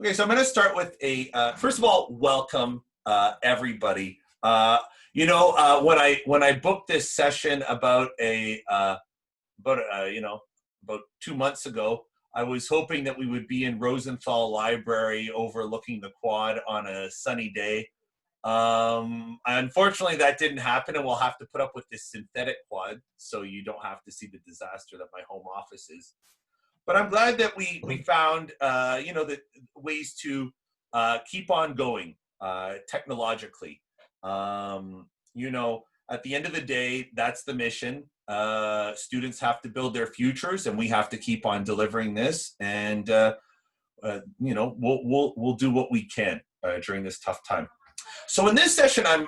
Okay, so I'm going to start with a first of all, welcome everybody. When I booked this session about about 2 months ago, I was hoping that we would be in Rosenthal Library overlooking the quad on a sunny day. Unfortunately, that didn't happen, and we'll have to put up with this synthetic quad, so you don't have to see the disaster that my home office is. But I'm glad that we found the ways to keep on going technologically. At the end of the day, that's the mission. Students have to build their futures, and we have to keep on delivering this. And we'll do what we can during this tough time. So in this session, I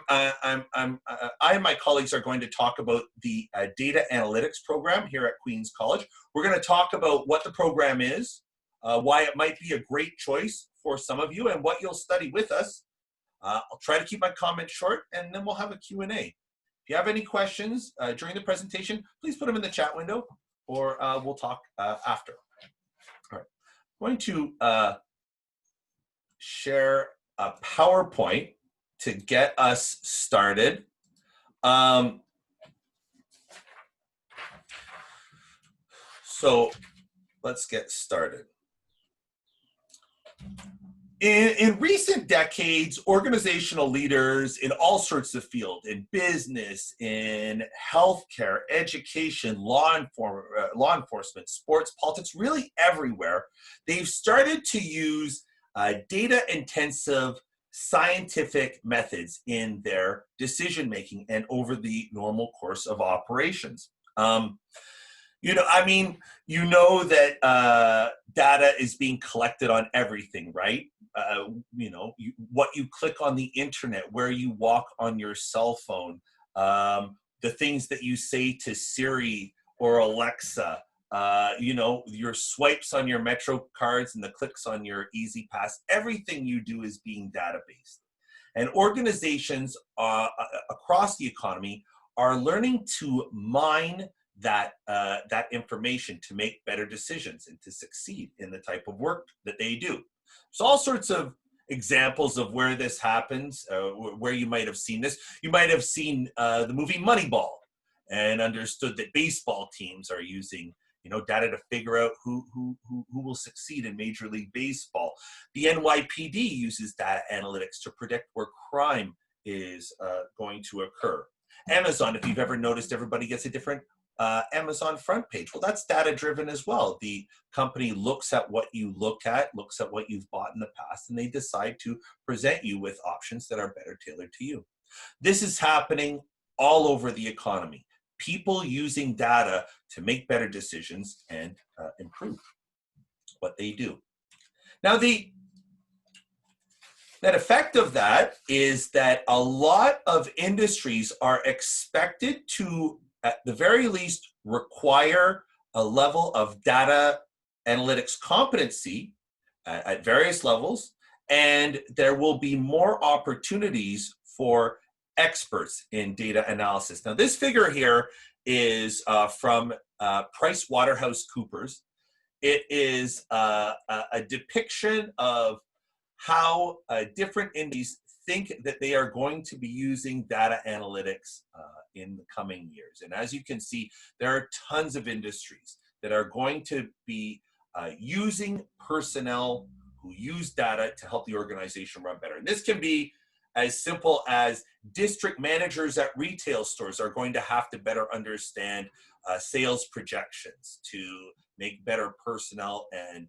and my colleagues are going to talk about the data analytics program here at Queen's College. We're going to talk about what the program is, why it might be a great choice for some of you, and what you'll study with us. I'll try to keep my comments short, and then we'll have a Q&A. If you have any questions during the presentation, please put them in the chat window, or we'll talk after. All right, I'm going to share a PowerPoint to get us started. So let's get started. In recent decades, organizational leaders in all sorts of fields, in business, in healthcare, education, law enforcement, sports, politics, really everywhere, they've started to use data-intensive scientific methods in their decision-making and over the normal course of operations. That data is being collected on everything, right? What you click on the internet, where you walk on your cell phone, the things that you say to Siri or Alexa, your swipes on your Metro cards and the clicks on your Easy Pass, everything you do is being data-based. And organizations across the economy are learning to mine that information to make better decisions and to succeed in the type of work that they do. So all sorts of examples of where this happens, where you might have seen this. You might have seen the movie Moneyball and understood that baseball teams are using data to figure out who will succeed in Major League Baseball. The NYPD uses data analytics to predict where crime is going to occur. Amazon, if you've ever noticed, everybody gets a different Amazon front page. Well, that's data-driven as well. The company looks at what you look at, looks at what you've bought in the past, and they decide to present you with options that are better tailored to you. This is happening all over the economy. People using data to make better decisions and improve what they do. Now, the net effect of that is that a lot of industries are expected to, at the very least, require a level of data analytics competency at various levels, and there will be more opportunities for experts in data analysis. Now, this figure here is from PricewaterhouseCoopers. It is a depiction of how different industries think that they are going to be using data analytics in the coming years. And as you can see, there are tons of industries that are going to be using personnel who use data to help the organization run better. And this can be as simple as district managers at retail stores are going to have to better understand sales projections to make better personnel and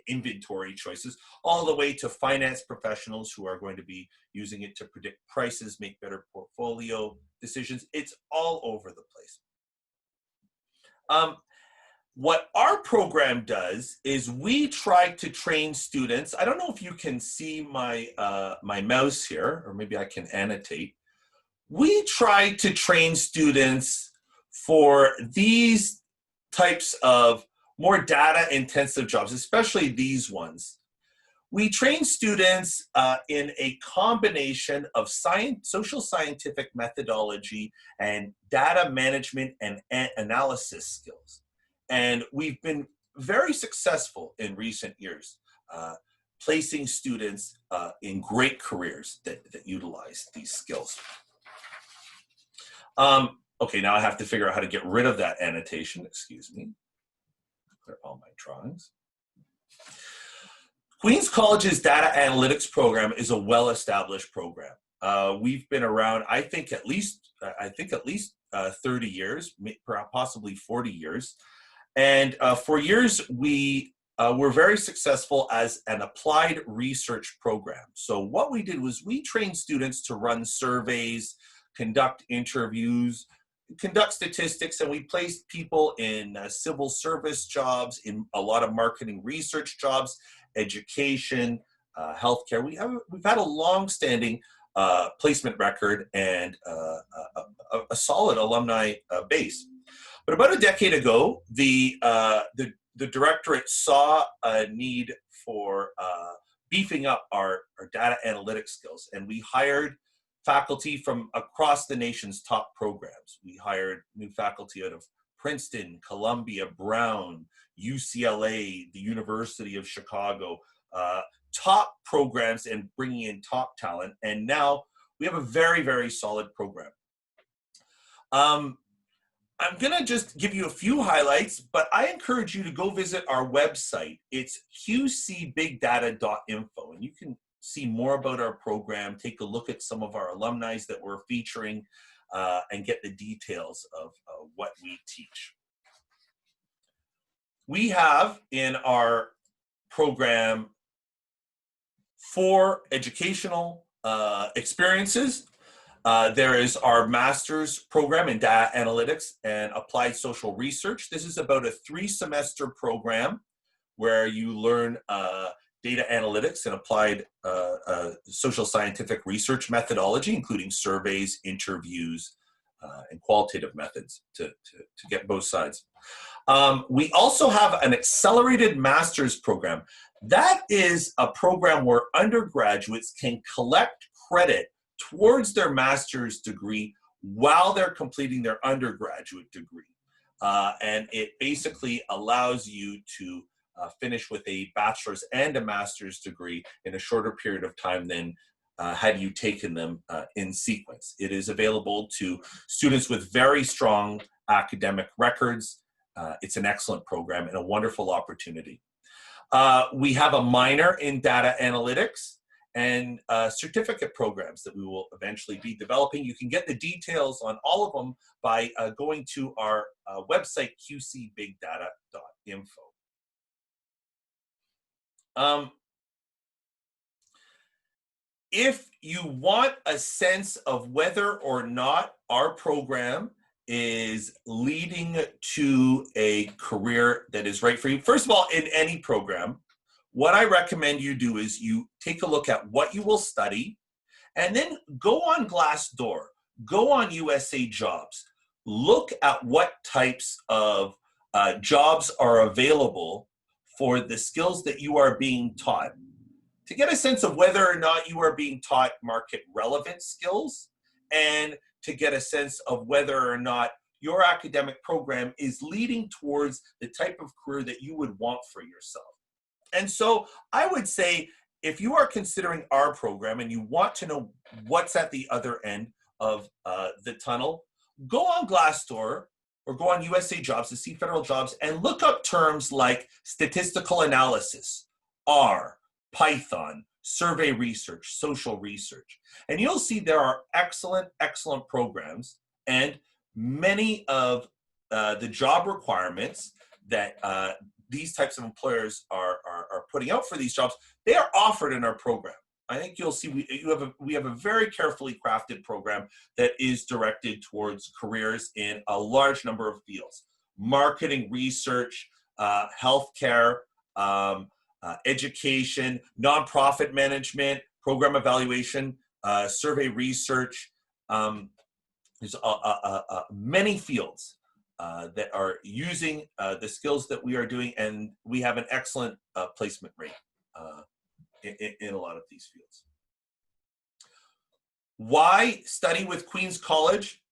inventory choices, all the way to finance professionals who are going to be using it to predict prices, make better portfolio decisions. It's all over the place. What our program does is we try to train students. I don't know if you can see my, my mouse here, or maybe I can annotate. We try to train students for these types of more data-intensive jobs, especially these ones. We train students in a combination of social scientific methodology and data management and analysis skills. And we've been very successful in recent years. placing students in great careers that utilize these skills. Okay, now I have to figure out how to get rid of that annotation. Excuse me. Clear all my drawings. Queen's College's data analytics program is a well-established program. We've been around, I think at least 30 years, possibly 40 years. And for years, we were very successful as an applied research program. So what we did was we trained students to run surveys, conduct interviews, conduct statistics, and we placed people in civil service jobs, in a lot of marketing research jobs, education, healthcare. We've had a long-standing placement record and a solid alumni base. But about a decade ago, the directorate saw a need for beefing up our data analytics skills, and we hired faculty from across the nation's top programs. We hired new faculty out of Princeton, Columbia, Brown, UCLA, the University of Chicago, top programs, and bringing in top talent. And now we have a very, very solid program. I'm gonna just give you a few highlights, but I encourage you to go visit our website. It's qcbigdata.info, and you can see more about our program, take a look at some of our alumni that we're featuring, and get the details of what we teach. We have in our program 4 educational experiences. There is our master's program in data analytics and applied social research. This is about a 3-semester program where you learn data analytics and applied social scientific research methodology, including surveys, interviews, and qualitative methods to get both sides. We also have an accelerated master's program. That is a program where undergraduates can collect credit towards their master's degree while they're completing their undergraduate degree. And it basically allows you to finish with a bachelor's and a master's degree in a shorter period of time than had you taken them in sequence. It is available to students with very strong academic records. It's an excellent program and a wonderful opportunity. We have a minor in data analytics and certificate programs that we will eventually be developing. You can get the details on all of them by going to our website, qcbigdata.info. If you want a sense of whether or not our program is leading to a career that is right for you, first of all, in any program, what I recommend you do is you take a look at what you will study, and then go on Glassdoor, go on USA Jobs, look at what types of jobs are available for the skills that you are being taught, to get a sense of whether or not you are being taught market relevant skills, and to get a sense of whether or not your academic program is leading towards the type of career that you would want for yourself. And so I would say, if you are considering our program and you want to know what's at the other end of the tunnel, go on Glassdoor or go on USA Jobs to see federal jobs and look up terms like statistical analysis, R, Python, survey research, social research. And you'll see there are excellent, excellent programs, and many of the job requirements that these types of employers are putting out for these jobs, they are offered in our program. I think you'll see we have a very carefully crafted program that is directed towards careers in a large number of fields: marketing, research, healthcare, education, nonprofit management, program evaluation, survey research. There's many fields that are using the skills that we are doing, and we have an excellent placement rate in a lot of these fields. Why study with Queen's College?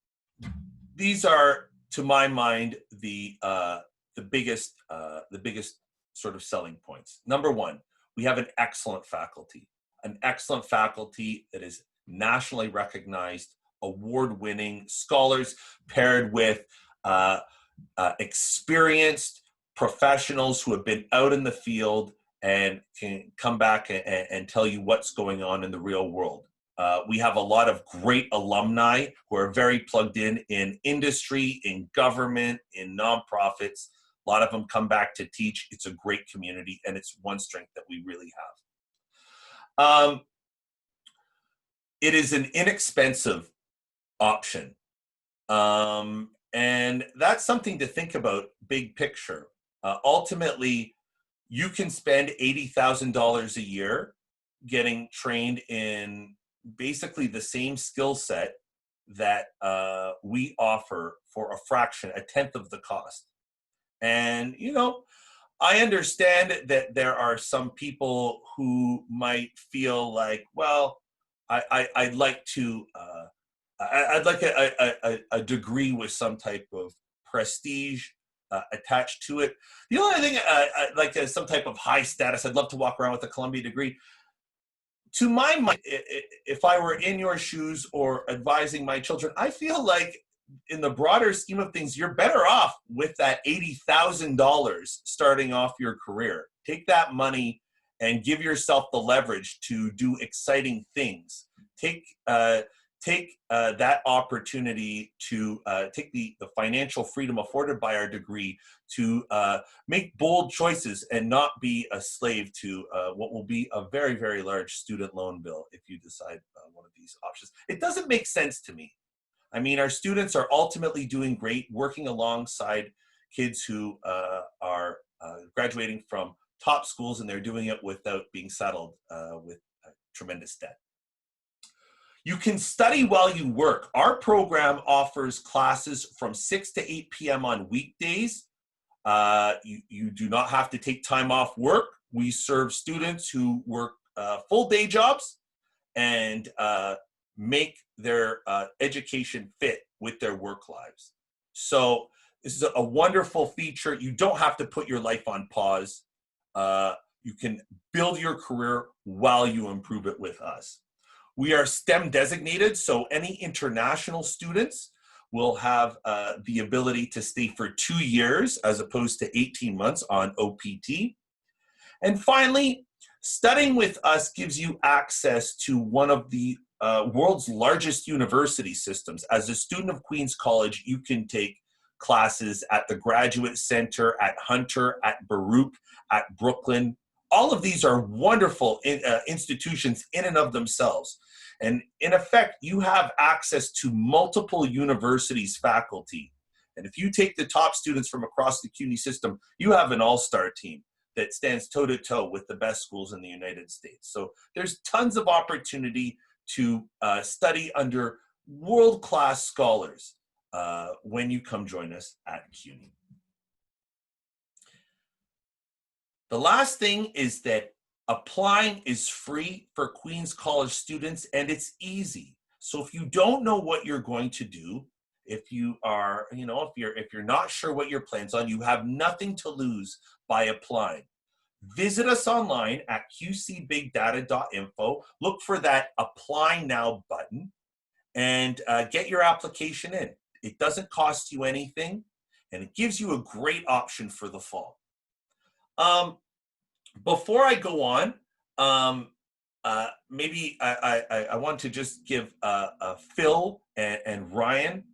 These are, to my mind, the biggest sort of selling points. Number one, We have an excellent faculty that is nationally recognized, award-winning scholars paired with experienced professionals who have been out in the field and can come back and tell you what's going on in the real world. We have a lot of great alumni who are very plugged in industry, in government, in nonprofits. A lot of them come back to teach. It's a great community, and it's one strength that we really have. It is an inexpensive option. And that's something to think about, big picture. Ultimately, you can spend $80,000 a year getting trained in basically the same skill set that we offer for a fraction, a tenth of the cost. And, you know, I understand that there are some people who might feel like, well, I'd like to, I'd like a degree with some type of prestige attached to it. The only thing, I'd like some type of high status. I'd love to walk around with a Columbia degree. To my mind, if I were in your shoes or advising my children, I feel like in the broader scheme of things, you're better off with that $80,000 starting off your career. Take that money and give yourself the leverage to do exciting things. Take that opportunity to take the financial freedom afforded by our degree to make bold choices and not be a slave to what will be a very, very large student loan bill if you decide one of these options. It doesn't make sense to me. I mean, our students are ultimately doing great, working alongside kids who are graduating from top schools, and they're doing it without being saddled with tremendous debt. You can study while you work. Our program offers classes from 6 to 8 p.m. on weekdays. You do not have to take time off work. We serve students who work full day jobs and make their education fit with their work lives. So this is a wonderful feature. You don't have to put your life on pause. You can build your career while you improve it with us. We are STEM designated, so any international students will have the ability to stay for 2 years as opposed to 18 months on OPT. And finally, studying with us gives you access to one of the world's largest university systems. As a student of Queen's College, you can take classes at the Graduate Center, at Hunter, at Baruch, at Brooklyn. All of these are wonderful institutions in and of themselves. And in effect, you have access to multiple universities' faculty. And if you take the top students from across the CUNY system, you have an all-star team that stands toe-to-toe with the best schools in the United States. So there's tons of opportunity to study under world-class scholars when you come join us at CUNY. The last thing is that applying is free for Queen's College students, and it's easy. So if you don't know what you're going to do, if you are, if you're not sure what your plans on, you have nothing to lose by applying. Visit us online at qcbigdata.info. Look for that Apply Now button and get your application in. It doesn't cost you anything, and it gives you a great option for the fall. Before I go on, maybe I want to just give Phil and Ryan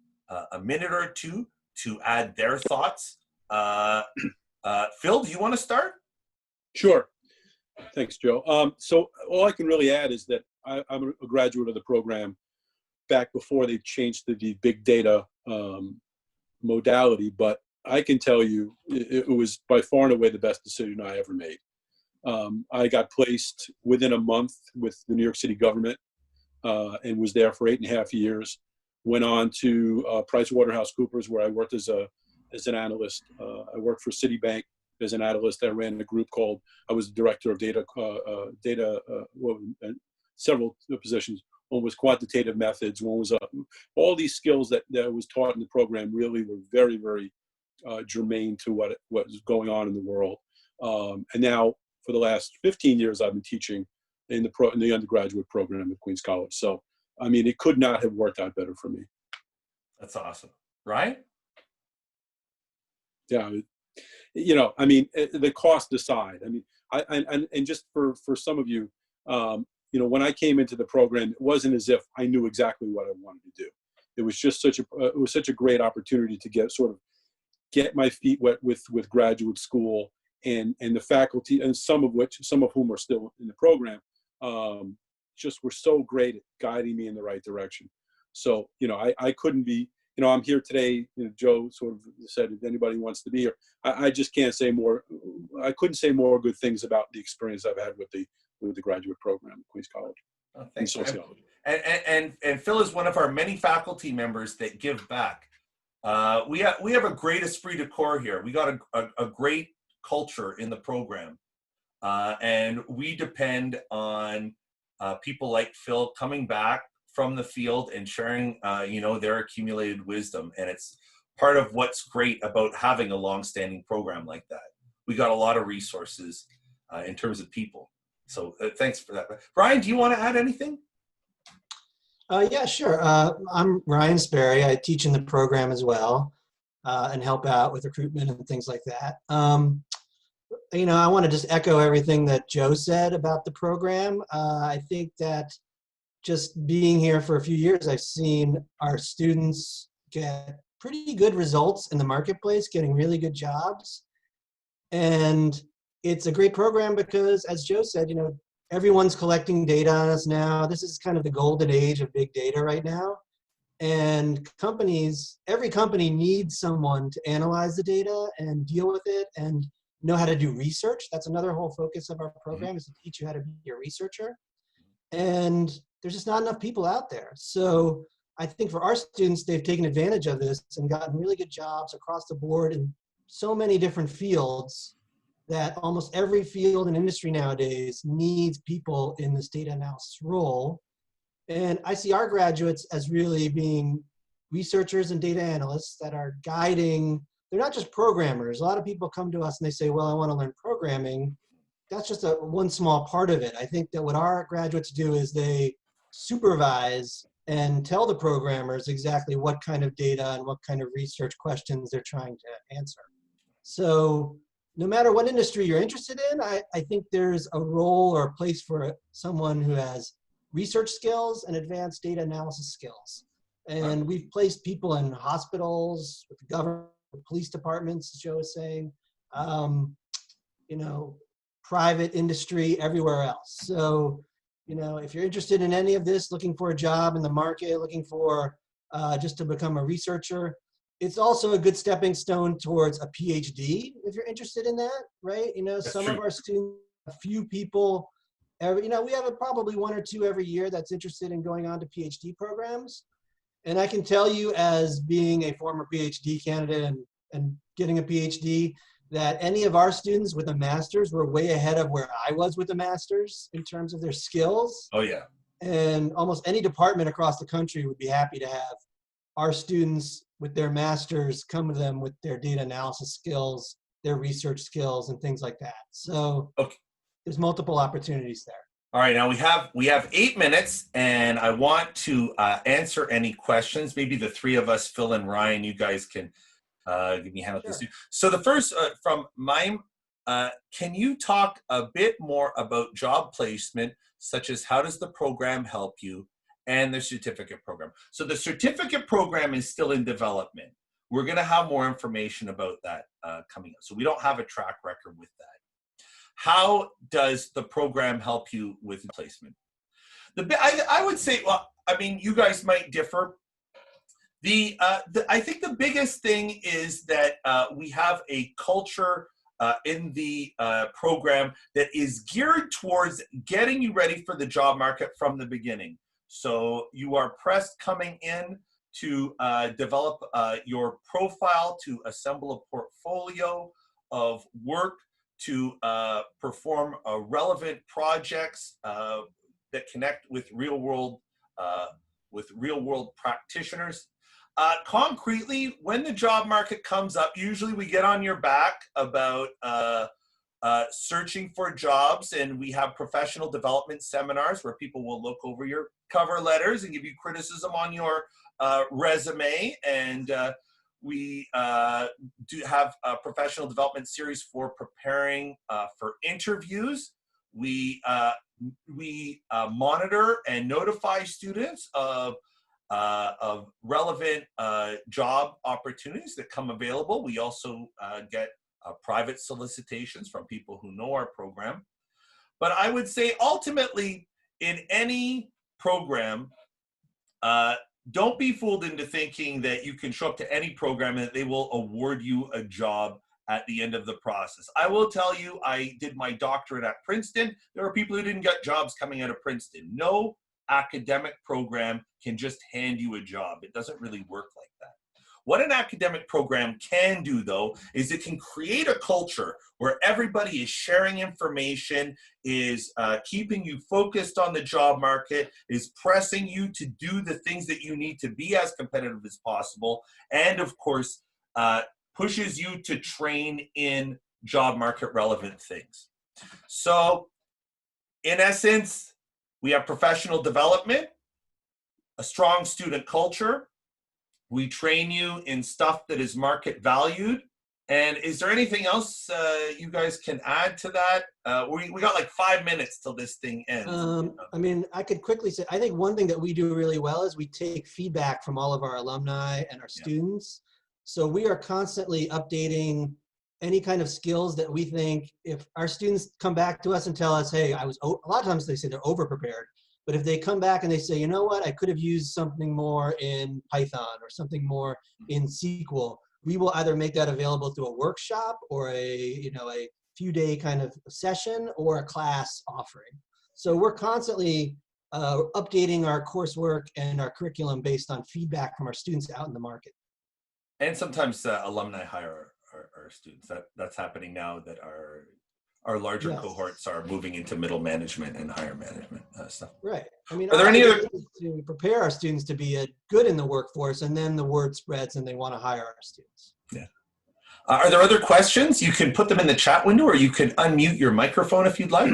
a minute or two to add their thoughts. Phil, do you want to start? Sure. Thanks, Joe. So all I can really add is that I'm a graduate of the program back before they changed to the big data modality, but I can tell you it was by far and away the best decision I ever made. I got placed within a month with the New York City government and was there for 8.5 years. Went on to PricewaterhouseCoopers, where I worked as an analyst. I worked for Citibank as an analyst. I ran a group called, I was the director of several positions. One was quantitative methods. One was all these skills that was taught in the program really were very, very germane to what was going on in the world. And now for the last 15 years, I've been teaching in the undergraduate program at Queens College. So, I mean, it could not have worked out better for me. That's awesome. Right? Yeah. You know, I mean, the cost aside, I mean, and just for some of you, you know, when I came into the program, it wasn't as if I knew exactly what I wanted to do. It was just such a great opportunity to get my feet wet with graduate school, and the faculty, and some of whom are still in the program, just were so great at guiding me in the right direction. So, you know, I couldn't be, you know, I'm here today. You know, Joe sort of said if anybody wants to be here, I just can't say more. I couldn't say more good things about the experience I've had with the graduate program at Queens College in Thanks. sociology. And Phil is one of our many faculty members that give back. We have a great esprit de corps here. We got a great culture in the program, and we depend on people like Phil coming back from the field and sharing, you know, their accumulated wisdom. And it's part of what's great about having a long-standing program like that. We got a lot of resources in terms of people. So thanks for that. Ryan, do you want to add anything? Yeah, sure. I'm Ryan Sperry. I teach in the program as well and help out with recruitment and things like that. You know, I want to just echo everything that Joe said about the program. I think that just being here for a few years, I've seen our students get pretty good results in the marketplace, getting really good jobs. And it's a great program because, as Joe said, you know, everyone's collecting data on us now. This is kind of the golden age of big data right now. And companies, every company needs someone to analyze the data and deal with it and know how to do research. That's another whole focus of our program, is to teach you how to be a researcher. And there's just not enough people out there. So I think for our students, they've taken advantage of this and gotten really good jobs across the board in so many different fields that almost every field and industry nowadays needs people in this data analysis role. And I see our graduates as really being researchers and data analysts that are guiding. They're not just programmers. A lot of people come to us and they say, well, I want to learn programming. That's just one small part of it. I think that what our graduates do is they supervise and tell the programmers exactly what kind of data and what kind of research questions they're trying to answer. So no matter what industry you're interested in, I think there's a role or a place for someone who has research skills and advanced data analysis skills. And we've placed people in hospitals, with the government, police departments, as Joe was saying, you know, private industry, everywhere else. So, you know, if you're interested in any of this, looking for a job in the market, looking for just to become a researcher, it's also a good stepping stone towards a PhD if you're interested in that, right? You know, That's some true. of our students, a few people, you know, we have probably one or two every year that's interested in going on to PhD programs. And I can tell you, as being a former PhD candidate and getting a PhD, that any of our students with a master's were way ahead of where I was with a master's in terms of their skills. Oh, yeah. And almost any department across the country would be happy to have our students with their masters come to them with their data analysis skills, their research skills, and things like that. So Okay. There's multiple opportunities there. All right, now we have 8 minutes, and I want to answer any questions. Maybe the three of us, Phil and Ryan, you guys can give me a hand with this. So the first from Mime, can you talk a bit more about job placement, such as how does the program help you, and the certificate program? So the certificate program is still in development. We're going to have more information about that coming up. So we don't have a track record with that. How does the program help you with placement? I would say, well, I mean, you guys might differ. I think the biggest thing is that we have a culture in the program that is geared towards getting you ready for the job market from the beginning. So you are pressed coming in to develop your profile, to assemble a portfolio of work, to perform relevant projects that connect with real world practitioners. Concretely, when the job market comes up, usually we get on your back about searching for jobs, and we have professional development seminars where people will look over your cover letters and give you criticism on your resume. And we do have a professional development series for preparing for interviews. We monitor and notify students of relevant job opportunities that come available. We also get private solicitations from people who know our program. But I would say ultimately in any program, don't be fooled into thinking that you can show up to any program and that they will award you a job at the end of the process. I will tell you, I did my doctorate at Princeton. There are people who didn't get jobs coming out of Princeton. No academic program can just hand you a job. It doesn't really work like that. What an academic program can do, though, is it can create a culture where everybody is sharing information, is keeping you focused on the job market, is pressing you to do the things that you need to be as competitive as possible, and of course, pushes you to train in job market relevant things. So, in essence, we have professional development, a strong student culture. We train you in stuff that is market valued. And is there anything else you guys can add to that? We got like 5 minutes till this thing ends. I mean, I could quickly say, I think one thing that we do really well is we take feedback from all of our alumni and our students. So we are constantly updating any kind of skills that we think, if our students come back to us and tell us, hey, a lot of times they say they're over-prepared. But if they come back and they say, you know what, I could have used something more in Python or something more in SQL, we will either make that available through a workshop or a few day kind of session or a class offering. So we're constantly updating our coursework and our curriculum based on feedback from our students out in the market. And sometimes alumni hire our students. That's happening now that our larger cohorts are moving into middle management and higher management stuff. Right. I mean, are there any other to prepare our students to be good in the workforce, and then the word spreads and they want to hire our students. Yeah. Are there other questions? You can put them in the chat window, or you can unmute your microphone if you'd like.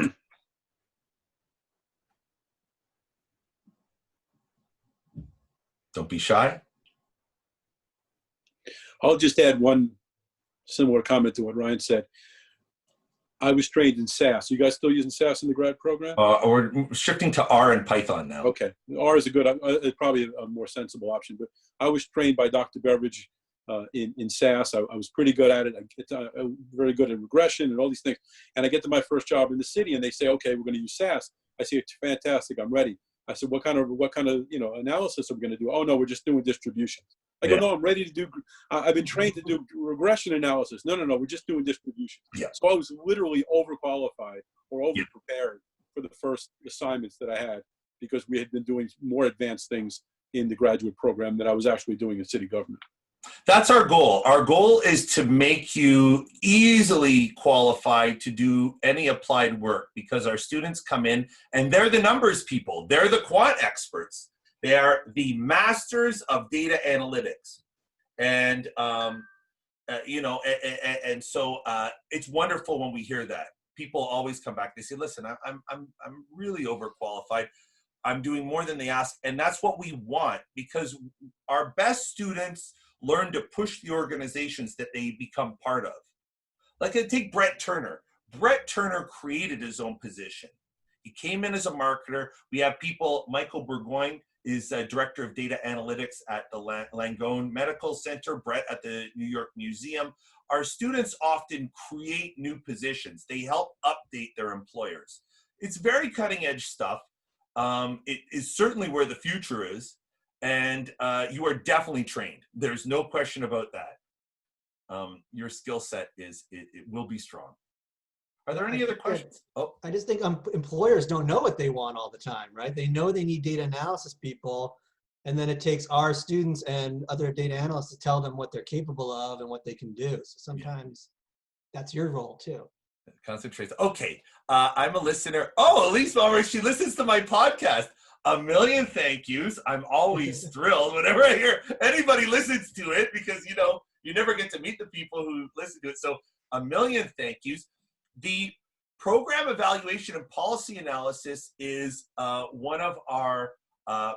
Don't be shy. I'll just add one similar comment to what Ryan said. I was trained in Sass. You guys still using Sass in the grad program? We're shifting to R and Python now. Okay. R is probably a more sensible option. But I was trained by Dr. Beveridge in Sass. I was pretty good at it. I'm very good at regression and all these things. And I get to my first job in the city, and they say, "Okay, we're going to use Sass." I say, "It's fantastic. I'm ready." I said, "What kind of analysis are we going to do?" "Oh no, we're just doing distributions." I go, "No, I'm ready to do. I've been trained to do regression analysis." No, we're just doing distributions. Yeah. So I was literally overqualified or overprepared for the first assignments that I had, because we had been doing more advanced things in the graduate program that I was actually doing in city government. That's our goal. Our goal is to make you easily qualified to do any applied work, because our students come in and they're the numbers people. They're the quant experts. They are the masters of data analytics. And, so it's wonderful when we hear that. People always come back. They say, listen, I'm really overqualified. I'm doing more than they ask. And that's what we want, because our best students learn to push the organizations that they become part of. Like, take Brett Turner. Brett Turner created his own position. He came in as a marketer. We have people, Michael Burgoyne is Director of Data Analytics at the Langone Medical Center, Brett at the New York Museum. Our students often create new positions. They help update their employers. It's very cutting edge stuff. It is certainly where the future is. And you are definitely trained. There's no question about that. Your skill set it will be strong. Are there any other questions? I just think employers don't know what they want all the time, right? They know they need data analysis people, and then it takes our students and other data analysts to tell them what they're capable of and what they can do. So sometimes that's your role too. Concentrate. Okay, I'm a listener. Oh, Elise Palmer, she listens to my podcast. A million thank yous. I'm always thrilled whenever I hear anybody listens to it, because, you never get to meet the people who listen to it. So a million thank yous. The program evaluation and policy analysis is one of our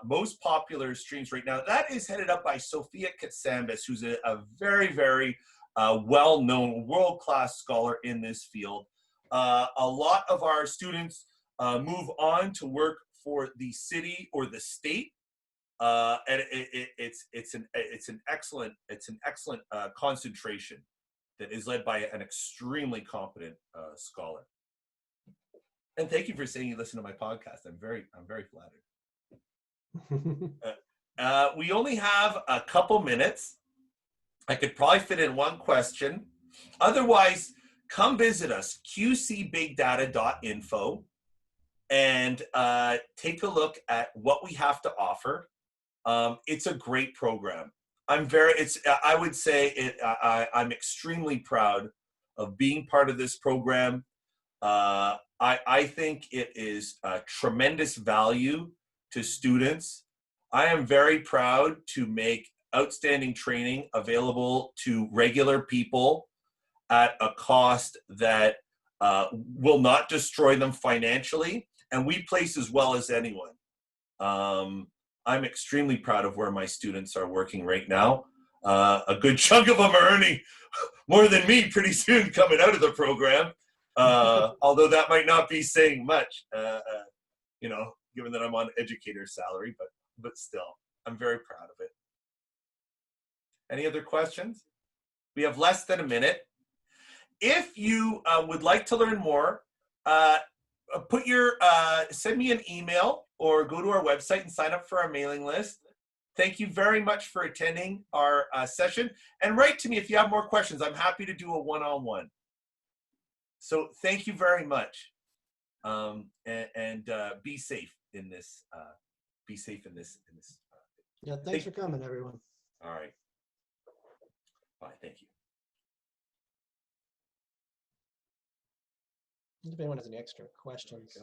most popular streams right now. That is headed up by Sophia Katsambas, who's a very, very well-known, world-class scholar in this field. A lot of our students move on to work for the city or the state, and it's an excellent concentration that is led by an extremely competent scholar. And thank you for saying you listen to my podcast. I'm very flattered. We only have a couple minutes. I could probably fit in one question. Otherwise, come visit us, qcbigdata.info, and take a look at what we have to offer. It's a great program. I would say I'm extremely proud of being part of this program. I think it is a tremendous value to students. I am very proud to make outstanding training available to regular people at a cost that will not destroy them financially, and we place as well as anyone. I'm extremely proud of where my students are working right now. A good chunk of them are earning more than me pretty soon coming out of the program, although that might not be saying much, given that I'm on educator's salary, but still, I'm very proud of it. Any other questions? We have less than a minute. If you would like to learn more, send me an email or go to our website and sign up for our mailing list. Thank you very much for attending our session. And write to me if you have more questions. I'm happy to do a one-on-one. So thank you very much. And be safe in this. Yeah, thanks for coming, everyone. All right. Bye. Thank you. If anyone has any extra questions.